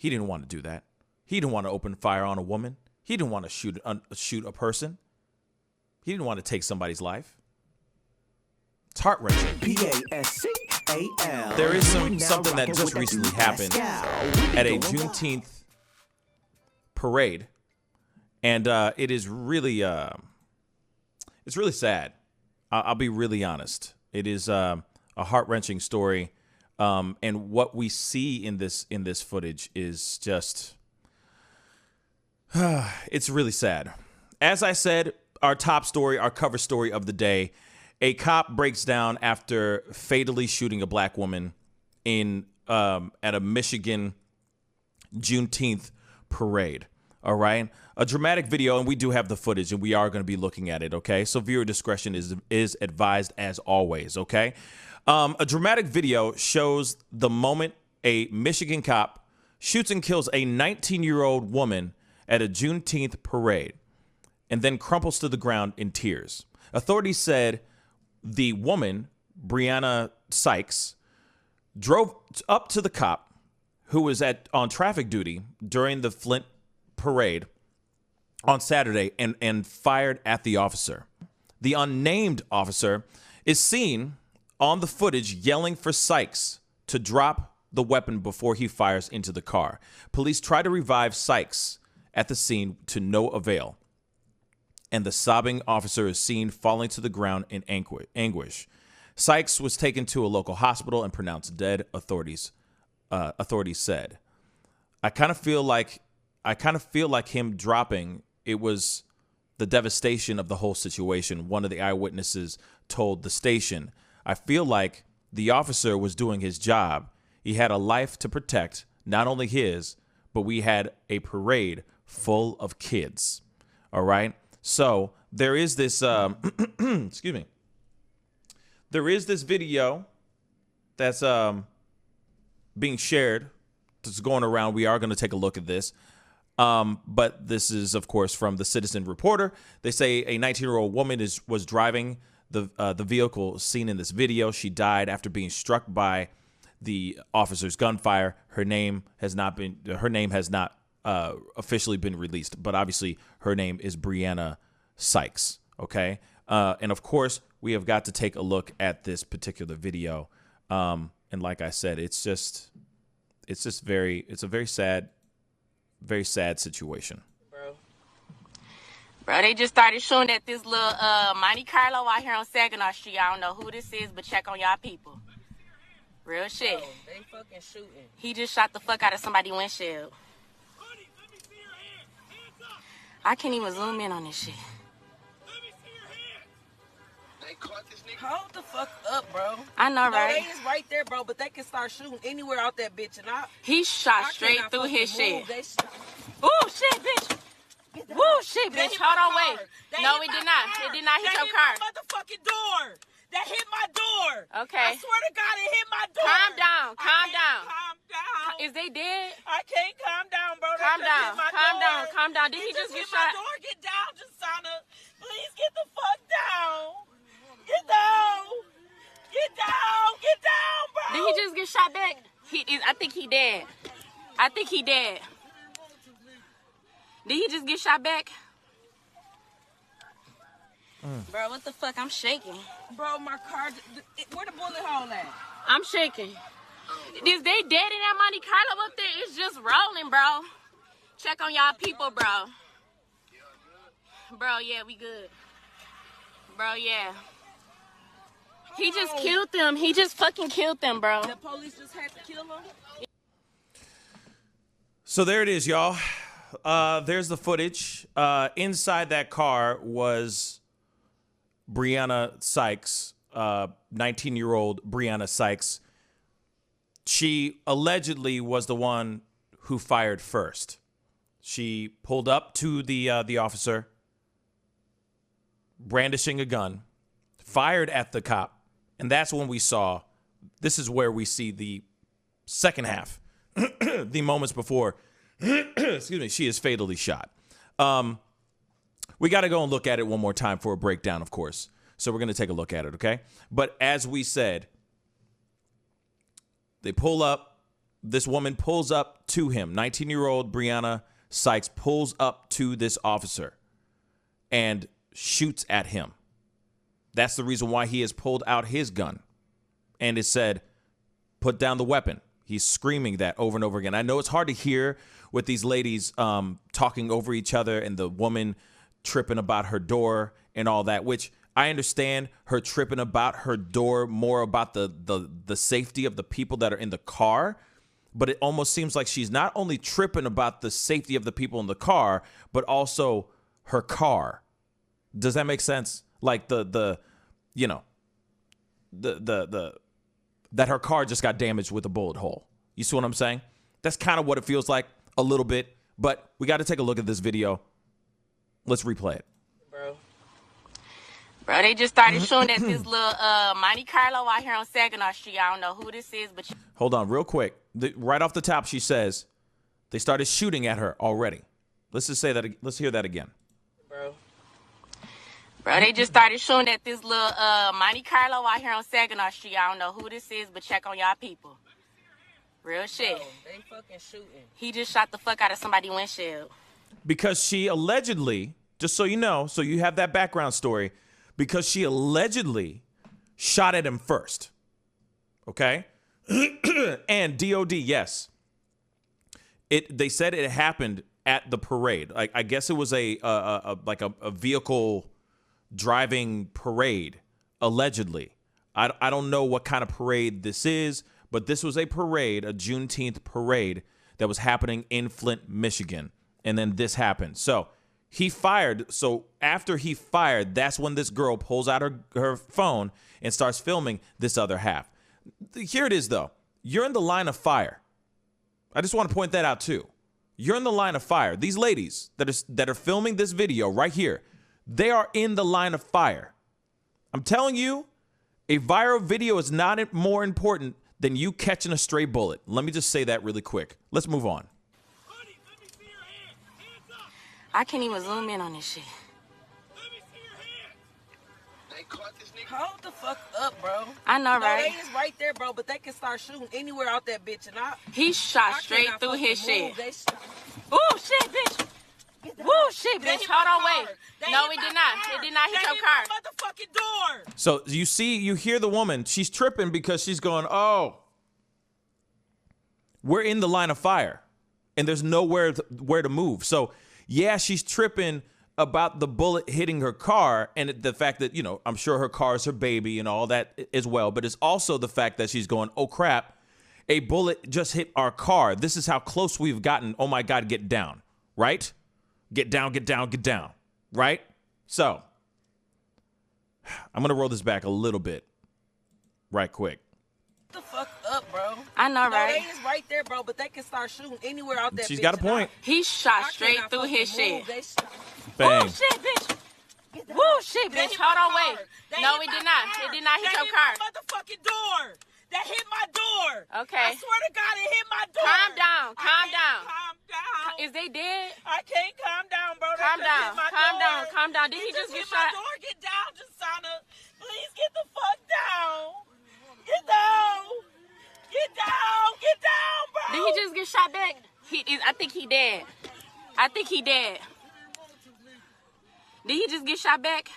He didn't want to do that. He didn't want to open fire on a woman. He didn't want to shoot a person. He didn't want to take somebody's life. It's heart-wrenching. Pascal. There is something that just recently happened at a Juneteenth parade, and it is really it's really sad. I'll be really honest. It is a heart-wrenching story, and what we see in this footage is just it's really sad. As I said, our top story, our cover story of the day. A cop breaks down after fatally shooting a black woman in at a Michigan Juneteenth parade. All right, a dramatic video, and we do have the footage, and we are going to be looking at it. Okay, so viewer discretion is advised as always. Okay, a dramatic video shows the moment a Michigan cop shoots and kills a 19-year-old woman at a Juneteenth parade, and then crumples to the ground in tears. Authorities said the woman, Brianna Sykes, drove up to the cop who was on traffic duty during the Flint parade on Saturday and fired at the officer. The unnamed officer is seen on the footage yelling for Sykes to drop the weapon before he fires into the car. Police try to revive Sykes at the scene to no avail, and the sobbing officer is seen falling to the ground in anguish. Sykes was taken to a local hospital and pronounced dead, authorities said. I kind of feel like him dropping, it was the devastation of the whole situation. One of the eyewitnesses told the station, I feel like the officer was doing his job. He had a life to protect, not only his, but we had a parade full of kids. All right? So there is this, excuse me. There is this video that's being shared, that's going around. We are going to take a look at this. But this is, of course, from the Citizen Reporter. They say a 19-year-old woman was driving the vehicle seen in this video. She died after being struck by the officer's gunfire. Her name has not officially been released, but obviously her name is Brianna Sykes. Okay, and of course we have got to take a look at this particular video. And like I said, it's a very sad situation. Bro, they just started shooting at this little Monte Carlo out here on Saginaw Street. I don't know who this is, but check on y'all people. Real shit. Bro, they fucking shooting. He just shot the fuck out of somebody's windshield. I can't even zoom in on this shit. They caught this nigga. Hold the fuck up, bro. I know, right? They is right there, bro, but they can start shooting anywhere out that bitch. And he shot straight through his shit. Ooh, shit, bitch. Woo, shit, bitch. Hold on, wait. No, it did not. It did not hit your car. That hit my motherfucking door. That hit my door. Okay. I swear to God, it hit my door. Calm down. Calm down. Calm down. Is they dead? I can't calm down, bro. Calm down. Calm down. Calm down. Did he just get shot? My door. Get down, Jasana. Please get the fuck down. Get down. Get down. Get down, bro. Did he just get shot back? I think he dead. I think he dead. Did he just get shot back? Bro, what the fuck? I'm shaking. Bro, my car, where the bullet hole at? I'm shaking. Is they dead in that Monte Carlo up there? It's just rolling, bro. Check on y'all people, bro. Bro, yeah, we good. Bro, yeah. He just killed them. He just fucking killed them, bro. The police just had to kill him? So there it is, y'all. There's the footage. Inside that car was Brianna Sykes, 19-year-old Brianna Sykes. She allegedly was the one who fired first. She pulled up to the officer, brandishing a gun, fired at the cop, and that's when we saw. This is where we see the second half, the moments before. Excuse me. She is fatally shot. We got to go and look at it one more time for a breakdown, of course. So we're going to take a look at it, okay? But as we said, they pull up. this woman pulls up to him. 19-year-old Brianna Sykes pulls up to this officer and shoots at him. That's the reason why he has pulled out his gun. And it said, put down the weapon. He's screaming that over and over again. I know it's hard to hear with these ladies talking over each other and the woman tripping about her door and all that, which I understand her tripping about her door more about the safety of the people that are in the car. But it almost seems like she's not only tripping about the safety of the people in the car, but also her car. Does that make sense? Like that her car just got damaged with a bullet hole. You see what I'm saying? That's kind of what it feels like a little bit. But we got to take a look at this video. Let's replay it. Bro, they just started shooting at this little Monte Carlo out here on Saginaw Street. I don't know who this is, but... Hold on, real quick. Right off the top, she says they started shooting at her already. Let's just say that. Let's hear that again. Bro, they just started shooting at this little Monte Carlo out here on Saginaw Street. I don't know who this is, but check on y'all people. Real shit. Bro, they fucking shooting. He just shot the fuck out of somebody's windshield. Because she allegedly, just so you know, so you have that background story, because she allegedly shot at him first. Okay? And DOD, yes. They said it happened at the parade. Like, I guess it was a vehicle driving parade, allegedly. I don't know what kind of parade this is, but this was a parade, a Juneteenth parade that was happening in Flint, Michigan. And then this happened. So he fired. So after he fired, that's when this girl pulls out her phone and starts filming this other half. Here it is, though. You're in the line of fire. I just want to point that out, too. You're in the line of fire. These ladies that are filming this video right here, they are in the line of fire. I'm telling you, a viral video is not more important than you catching a stray bullet. Let me just say that really quick. Let's move on. I can't even zoom in on this shit. Hold the fuck up, bro. I know, right? They is right there, bro, but they can start shooting anywhere out that bitch. And he shot straight through his shit. Ooh, shit, bitch. Woo, shit, bitch. Hold on, wait. No, it did not. It did not hit your car. Motherfucking door. So you hear the woman. She's tripping because she's going, oh, we're in the line of fire and there's nowhere where to move. So, yeah, she's tripping about the bullet hitting her car and the fact that, you know, I'm sure her car is her baby and all that as well. But it's also the fact that she's going, oh, crap, a bullet just hit our car. This is how close we've gotten. Oh, my God, get down. Right? Get down, get down, get down. Right? So I'm going to roll this back a little bit right quick. The fuck up, bro. I know, right? They is right there, bro, but they can start shooting anywhere out that bitch. She's got a point. He shot straight through his shit. Bang. Woo, shit, bitch. Woo, shit, bitch. Hold on, wait. No, it did not. It did not hit your car. My motherfucking door. That hit my door. Okay. I swear to God, it hit my door. Calm down. Calm down. Calm down. Is they dead? I can't calm down, bro. Calm down. Calm down. Calm down. Did he just get shot? My door. Get down, Jasana. Please get the fuck down. Get down. Get down. Get down, bro. Did he just get shot back? I think he dead. I think he dead. Did he just get shot back?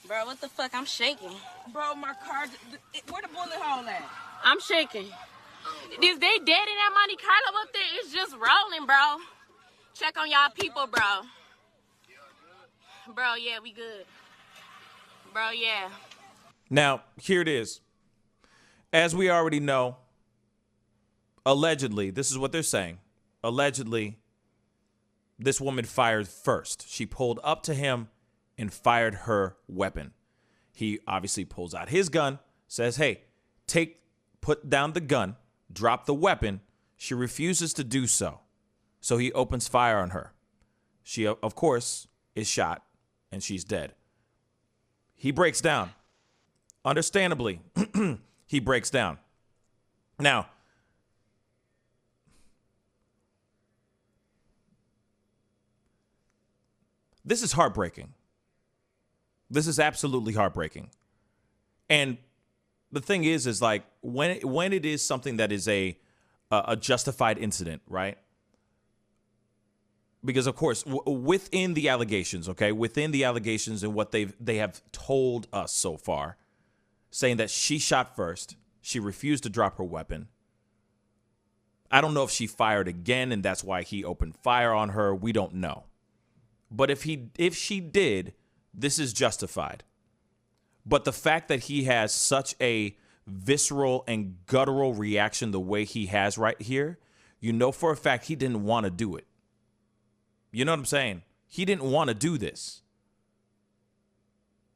Bro, what the fuck? I'm shaking. Bro, my car. Where the bullet hole at? I'm shaking. Is they dead in that Monte Carlo up there? It's just rolling, bro. Check on y'all people, bro. Bro, yeah, we good. Bro, yeah. Now, here it is. As we already know, allegedly, this is what they're saying. Allegedly, this woman fired first. She pulled up to him and fired her weapon. He obviously pulls out his gun, says, hey, put down the gun, drop the weapon. She refuses to do so. So he opens fire on her. She, of course, is shot and she's dead. He breaks down. Understandably, he breaks down. Now, this is heartbreaking. This is absolutely heartbreaking. And the thing is like when it is something that is a justified incident, right? Because of course, within the allegations, okay, within the allegations and what they have told us so far, saying that she shot first, she refused to drop her weapon. I don't know if she fired again and that's why he opened fire on her. We don't know. But if she did, this is justified. But the fact that he has such a visceral and guttural reaction the way he has right here, you know for a fact he didn't want to do it. You know what I'm saying? He didn't want to do this.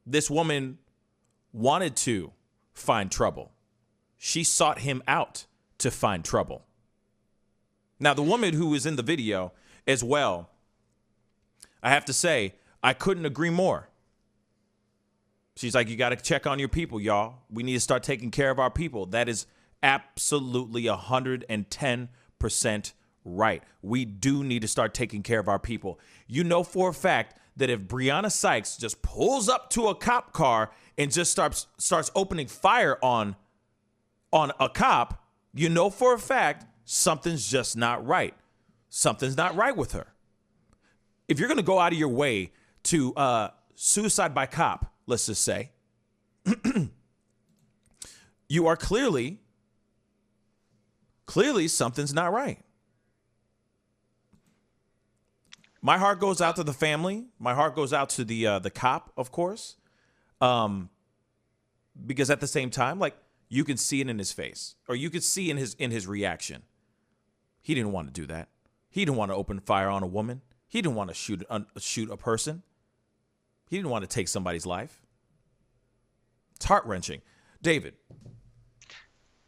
This woman wanted to find trouble. She sought him out to find trouble. Now, the woman who is in the video as well, I have to say, I couldn't agree more. She's like, you got to check on your people, y'all. We need to start taking care of our people. That is absolutely 110% right. We do need to start taking care of our people. You know for a fact that if Breonna Sykes just pulls up to a cop car and just starts opening fire on a cop, you know for a fact something's just not right. Something's not right with her. If you're going to go out of your way to suicide by cop, let's just say, you are clearly something's not right. My heart goes out to the family. My heart goes out to the cop, of course, because at the same time, like, you can see it in his face, or you could see in his reaction. He didn't want to do that. He didn't want to open fire on a woman. He didn't want to shoot a person. He didn't want to take somebody's life. It's heart-wrenching. David.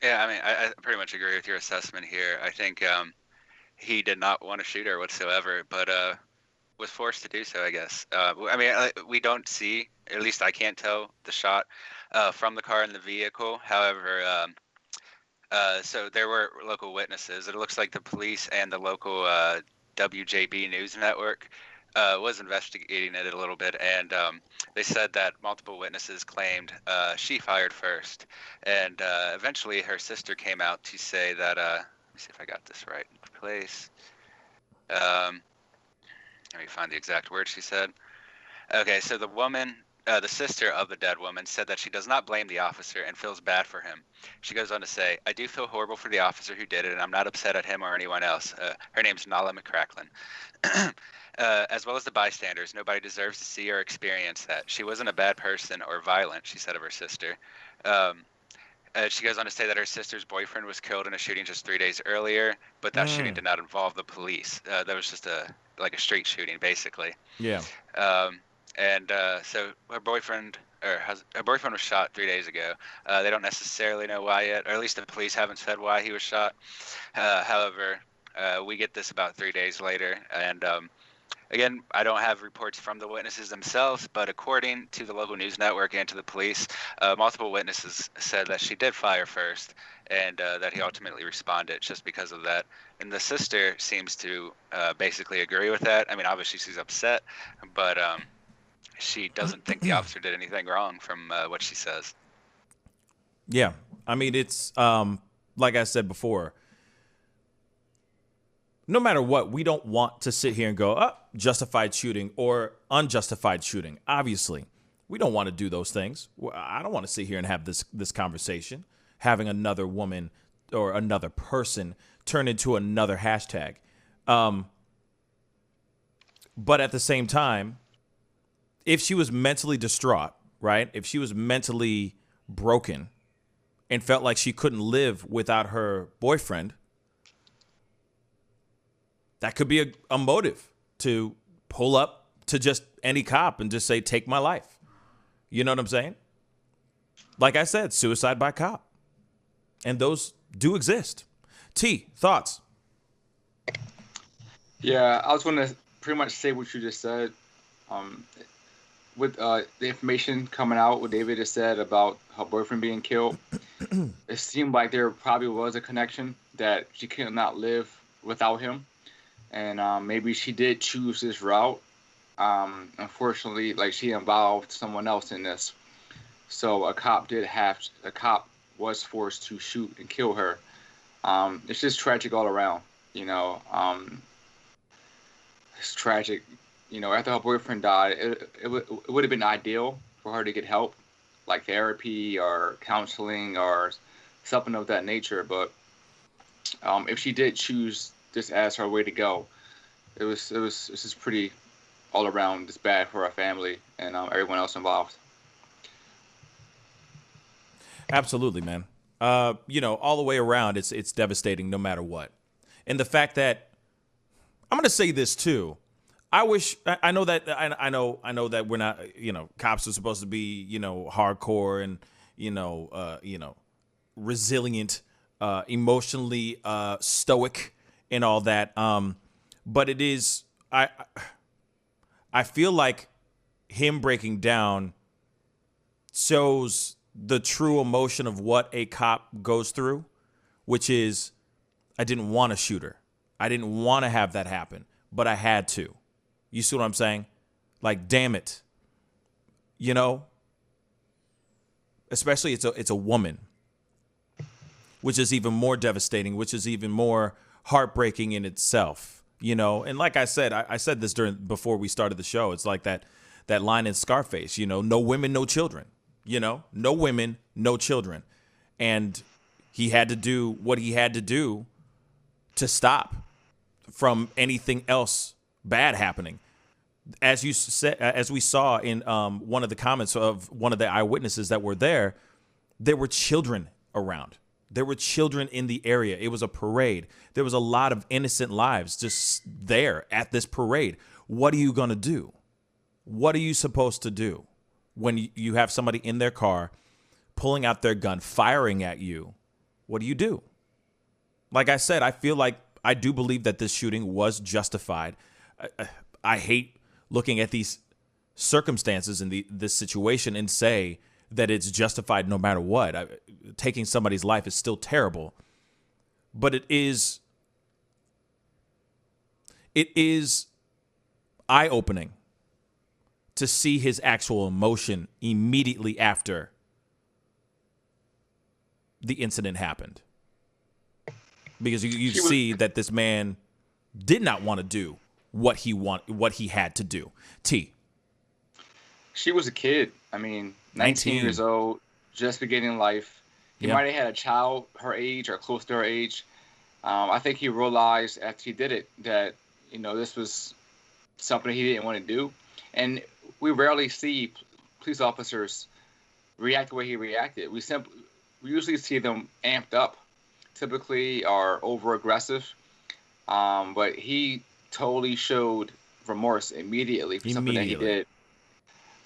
Yeah, I mean, I pretty much agree with your assessment here. I think he did not want to shoot her whatsoever, but was forced to do so, I guess. I mean, we don't see, at least I can't tell, the shot from the car in the vehicle. However, so there were local witnesses. It looks like the police and the local WJB news network was investigating it a little bit, and they said that multiple witnesses claimed she fired first, and eventually her sister came out to say that, let me see if I got this right in place. Let me find the exact word she said. Okay, so the woman, the sister of the dead woman, said that she does not blame the officer and feels bad for him. She goes on to say, I do feel horrible for the officer who did it, and I'm not upset at him or anyone else. Her name's Nala McCracklin. As well as the bystanders, nobody deserves to see or experience that. She wasn't a bad person or violent, she said of her sister. She goes on to say that her sister's boyfriend was killed in a shooting just 3 days earlier, but that shooting did not involve the police. That was just a street shooting, basically. Yeah. So her boyfriend was shot 3 days ago. They don't necessarily know why yet, or at least the police haven't said why he was shot. However, we get this about 3 days later, and again, I don't have reports from the witnesses themselves, but according to the local news network and to the police, multiple witnesses said that she did fire first, and that he ultimately responded just because of that. And the sister seems to basically agree with that. I mean, obviously she's upset, but she doesn't think the officer did anything wrong from what she says. Yeah. I mean, it's like I said before, no matter what, we don't want to sit here and go, justified shooting or unjustified shooting. Obviously, we don't want to do those things. I don't want to sit here and have this conversation, having another woman or another person turn into another hashtag. But at the same time, if she was mentally distraught, right? If she was mentally broken and felt like she couldn't live without her boyfriend, that could be a motive to pull up to just any cop and just say, take my life. You know what I'm saying? Like I said, suicide by cop. And those do exist. T, thoughts? Yeah, I was going to pretty much say what you just said. With the information coming out, what David just said about her boyfriend being killed, it seemed like there probably was a connection that she could not live without him. And maybe she did choose this route. Unfortunately, like, she involved someone else in this. So a cop was forced to shoot and kill her. It's just tragic all around. You know, it's tragic. You know, after her boyfriend died, it would have been ideal for her to get help, like therapy or counseling or something of that nature. But if she did choose this as her way to go, it's just pretty all around just bad for her family and everyone else involved. Absolutely, man. You know, all the way around, it's devastating no matter what. And the fact that I'm going to say this too. I know that that we're not, you know, cops are supposed to be, you know, hardcore and, you know, resilient, emotionally stoic and all that. But it is I feel like him breaking down shows the true emotion of what a cop goes through, which is, I didn't want to shoot her. I didn't want to have that happen, but I had to. You see what I'm saying? Like, damn it. You know? Especially it's a woman, which is even more devastating, which is even more heartbreaking in itself. You know, and like I said, I said this before we started the show. It's like that line in Scarface, you know, no women, no children. You know, no women, no children. And he had to do what he had to do to stop from anything else bad happening. As you said, as we saw in one of the comments of one of the eyewitnesses that were there were children around. There were children in the area. It was a parade. There was a lot of innocent lives just there at this parade. What are you going to do? What are you supposed to do when you have somebody in their car pulling out their gun, firing at you? What do you do? Like I said, I feel like I do believe that this shooting was justified. I hate looking at these circumstances in this situation and say that it's justified no matter what. Taking somebody's life is still terrible, but it is eye-opening to see his actual emotion immediately after the incident happened. Because you see that this man did not want to do what he had to do. T. She was a kid. I mean, 19 years old, just beginning life. He might have had a child her age or close to her age. I think he realized after he did it that, you know, this was something he didn't want to do. And we rarely see police officers react the way he reacted. We usually see them amped up, typically, or over aggressive. But he totally showed remorse immediately for something that he did.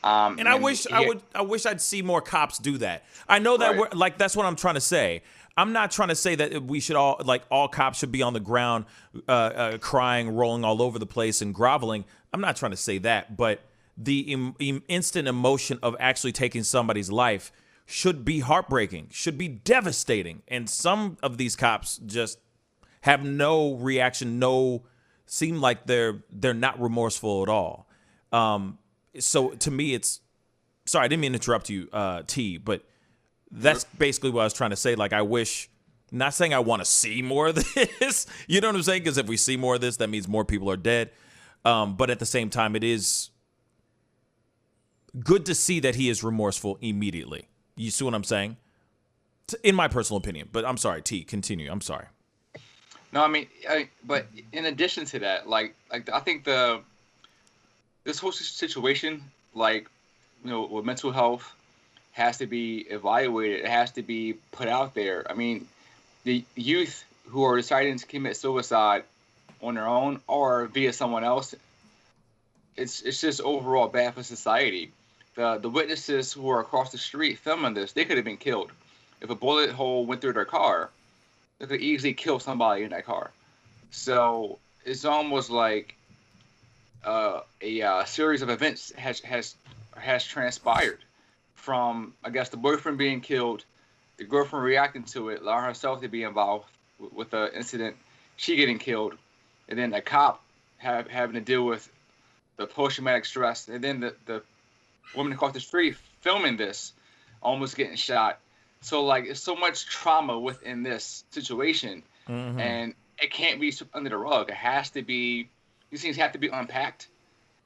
And I wish I'd see more cops do that. I know that we're like, that's what I'm trying to say. I'm not trying to say that we should all cops should be on the ground, crying, rolling all over the place and groveling. I'm not trying to say that, but the instant emotion of actually taking somebody's life should be heartbreaking, should be devastating. And some of these cops just have no reaction, seem like they're not remorseful at all. So to me, sorry, I didn't mean to interrupt you, T, but that's basically what I was trying to say. Like, I wish, not saying I want to see more of this, you know what I'm saying? Because if we see more of this, that means more people are dead. But at the same time, it is good to see that he is remorseful immediately. You see what I'm saying? In my personal opinion. But I'm sorry, T, continue. I'm sorry. No, I mean, but in addition to that, like I think this whole situation, like, you know, with mental health, has to be evaluated. It has to be put out there. I mean, the youth who are deciding to commit suicide on their own or via someone else, it's just overall bad for society. The witnesses who are across the street filming this, they could have been killed. If a bullet hole went through their car, they could easily kill somebody in that car. So it's almost like a series of events has transpired from, I guess, the boyfriend being killed, the girlfriend reacting to it, allowing herself to be involved with the incident, she getting killed, and then a cop having to deal with the post-traumatic stress, and then the woman across the street filming this, almost getting shot. So like, there's so much trauma within this situation, Mm-hmm. and it can't be swept under the rug. It has to be. These things have to be unpacked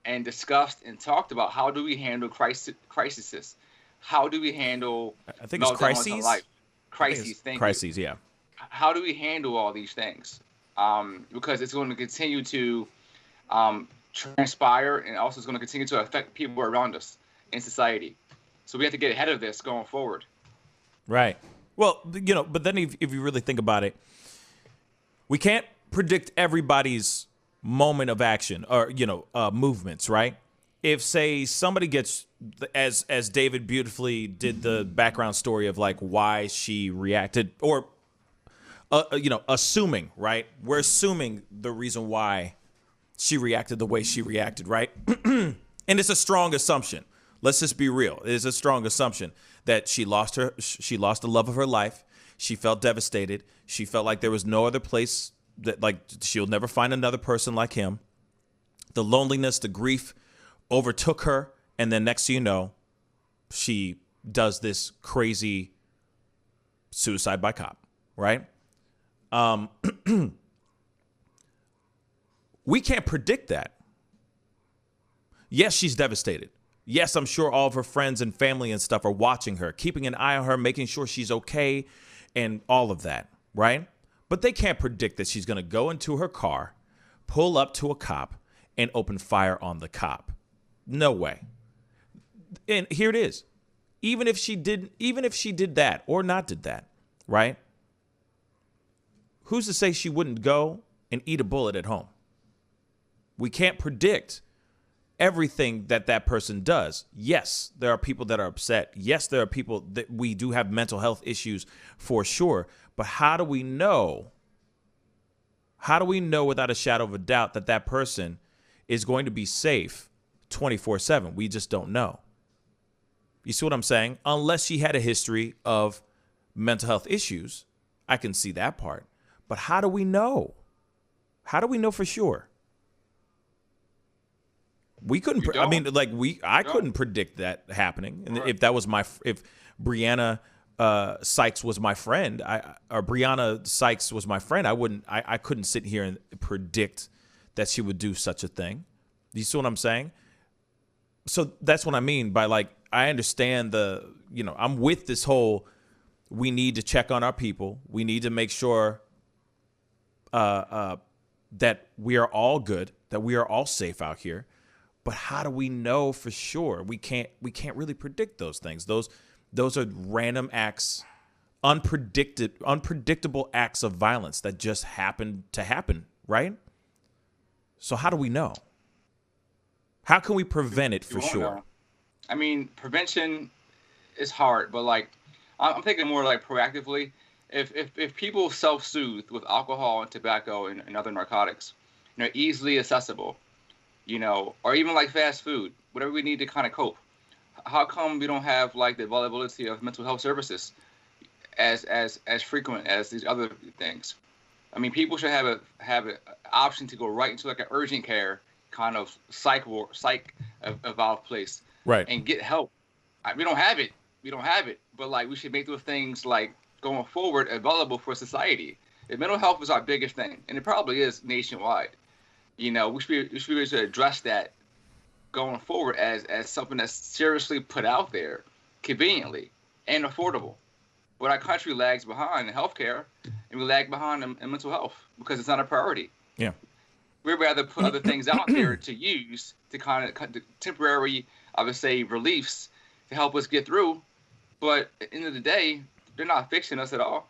and discussed and talked about. How do we handle crises? How do we handle I think it's meltdowns in crises. life? I think it's Crises. Thank you. crises. Yeah. How do we handle all these things? Because it's going to continue to transpire, and also it's going to continue to affect people around us in society. So we have to get ahead of this going forward. Right. Well, but then if you really think about it, we can't predict everybody's moment of action or movements, right? If say somebody gets, as David beautifully did the background story of like why she reacted, or assuming, right? We're assuming the reason why she reacted the way she reacted, right? And it's a strong assumption. Let's just be real. It is a strong assumption that she lost the love of her life. She felt devastated. She felt like there was no other place, that like she'll never find another person like him. The loneliness, the grief overtook her, and then next thing you know, she does this crazy suicide by cop, right? We can't predict that. Yes, she's devastated. Yes, I'm sure all of her friends and family and stuff are watching her, keeping an eye on her, making sure she's okay, and all of that, right? But they can't predict that she's going to go into her car, pull up to a cop, and open fire on the cop. No way. And here it is. Even if she did that or not did that, right? Who's to say she wouldn't go and eat a bullet at home? We can't predict everything that person does. Yes, there are people that are upset. Yes, there are people that we do have mental health issues for sure. But how do we know? How do we know without a shadow of a doubt that person is going to be safe 24/7? We just don't know. You see what I'm saying? Unless she had a history of mental health issues, I can see that part. But how do we know? How do we know for sure? We couldn't. I couldn't predict that happening. And if that was if Brianna Sykes was my friend, or Brianna Sykes was my friend, I couldn't sit here and predict that she would do such a thing. You see what I'm saying? So that's what I mean by like, I understand I'm with this whole, we need to check on our people. We need to make sure that we are all good, that we are all safe out here. But how do we know for sure? We can't really predict those things. Those are random acts, unpredictable acts of violence that just happen to happen, right? So how do we know? How can we prevent it for sure? Know. I mean, prevention is hard, but like, I'm thinking more like proactively. If people self-soothe with alcohol and tobacco and other narcotics, easily accessible, or even like fast food, whatever we need to kind of cope. How come we don't have like the availability of mental health services as frequent as these other things? I mean, people should have an option to go right into like an urgent care kind of psych evolved place, right, and get help. We don't have it. But like, we should make those things like going forward available for society. If mental health is our biggest thing, and it probably is nationwide, we should be able to address that going forward as something that's seriously put out there, conveniently and affordable. But our country lags behind in healthcare, and we lag behind in mental health because it's not a priority. Yeah. We'd rather put other things out there to use to kind of temporary, I would say, reliefs to help us get through. But at the end of the day, they're not fixing us at all.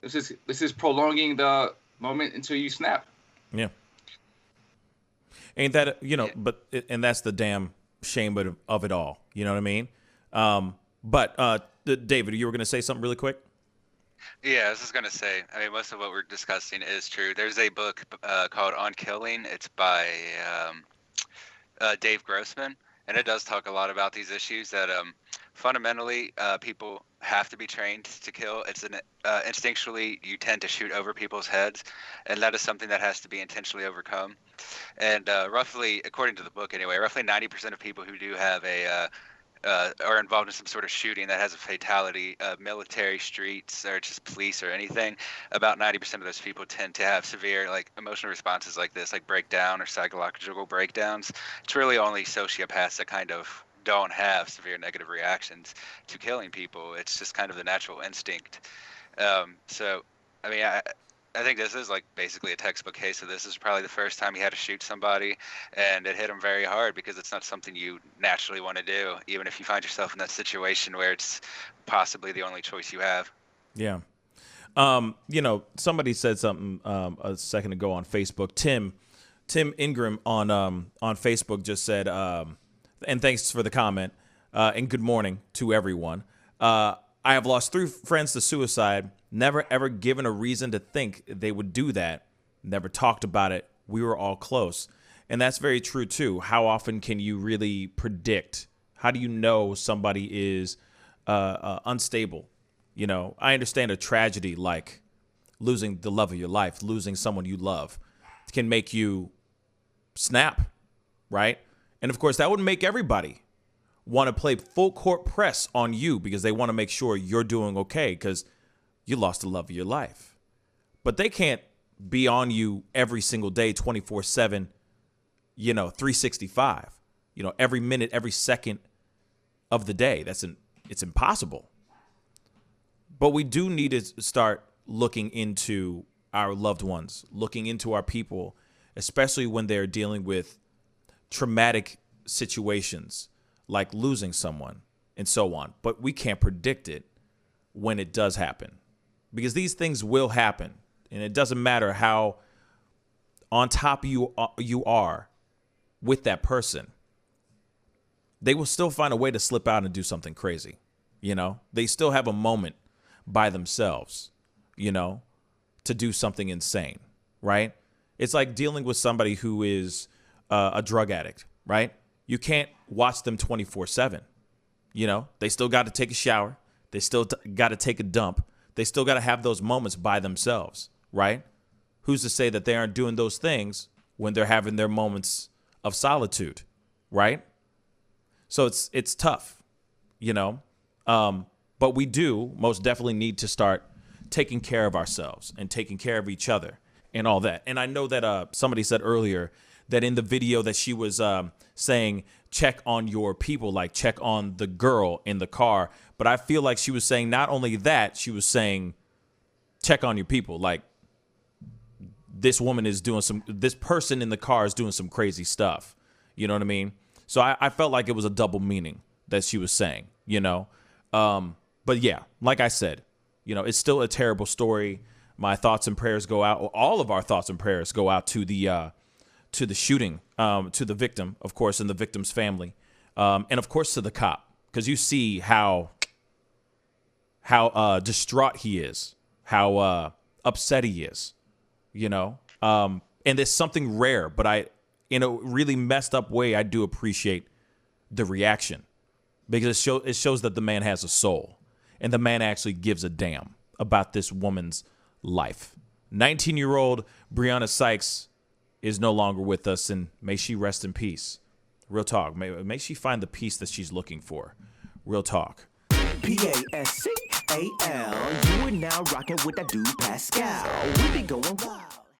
This is prolonging the moment until you snap. Yeah. Ain't that, and that's the damn shame of it all. You know what I mean? But David, you were going to say something really quick? Yeah, I was just going to say, I mean, most of what we're discussing is true. There's a book called On Killing. It's by Dave Grossman, and it does talk a lot about these issues that fundamentally people have to be trained to kill. It's instinctually you tend to shoot over people's heads, and that is something that has to be intentionally overcome. And roughly, according to the book anyway, roughly 90% of people who do have a are involved in some sort of shooting that has a fatality, military, streets, or just police or anything, about 90% of those people tend to have severe like emotional responses like this, like breakdown or psychological breakdowns. It's really only sociopaths that kind of don't have severe negative reactions to killing people. It's just kind of the natural instinct. So, I mean, I think this is like basically a textbook case of this. Is probably the first time he had to shoot somebody, and it hit him very hard because it's not something you naturally want to do, even if you find yourself in that situation where it's possibly the only choice you have. Yeah. Somebody said something a second ago on Facebook. Tim Ingram on Facebook just said, and thanks for the comment, and good morning to everyone. I have lost 3 friends to suicide. Never, ever given a reason to think they would do that. Never talked about it. We were all close. And that's very true, too. How often can you really predict? How do you know somebody is unstable? I understand a tragedy like losing the love of your life, losing someone you love, can make you snap, right? And, of course, that would make everybody want to play full court press on you because they want to make sure you're doing okay because you lost the love of your life. But they can't be on you every single day, 24/7, 365, every minute, every second of the day. It's impossible. But we do need to start looking into our loved ones, looking into our people, especially when they're dealing with traumatic situations like losing someone and so on. But we can't predict it when it does happen because these things will happen. And it doesn't matter how on top you are with that person. They will still find a way to slip out and do something crazy. They still have a moment by themselves, to do something insane, right? It's like dealing with somebody who is a drug addict, right? You can't watch them 24/7. They still got to take a shower. They still got to take a dump. They still got to have those moments by themselves, right? Who's to say that they aren't doing those things when they're having their moments of solitude, right? So it's tough, but we do most definitely need to start taking care of ourselves and taking care of each other and all that. And I know that somebody said earlier that in the video that she was saying, check on your people, like check on the girl in the car. But I feel like she was saying not only that, she was saying, check on your people. Like this person in the car is doing some crazy stuff. You know what I mean? So I felt like it was a double meaning that she was saying, But yeah, like I said, it's still a terrible story. My thoughts and prayers go out. All of our thoughts and prayers go out to the shooting, to the victim, of course, and the victim's family, and of course to the cop, because you see how distraught he is, how upset he is, and there's something rare, but in a really messed up way, I do appreciate the reaction because it shows that the man has a soul and the man actually gives a damn about this woman's life. 19-year-old Breonna Sykes is no longer with us, and may she rest in peace. Real talk. May she find the peace that she's looking for. Real talk. Pascal, you are now rocking with that dude Pascal. We be going wild.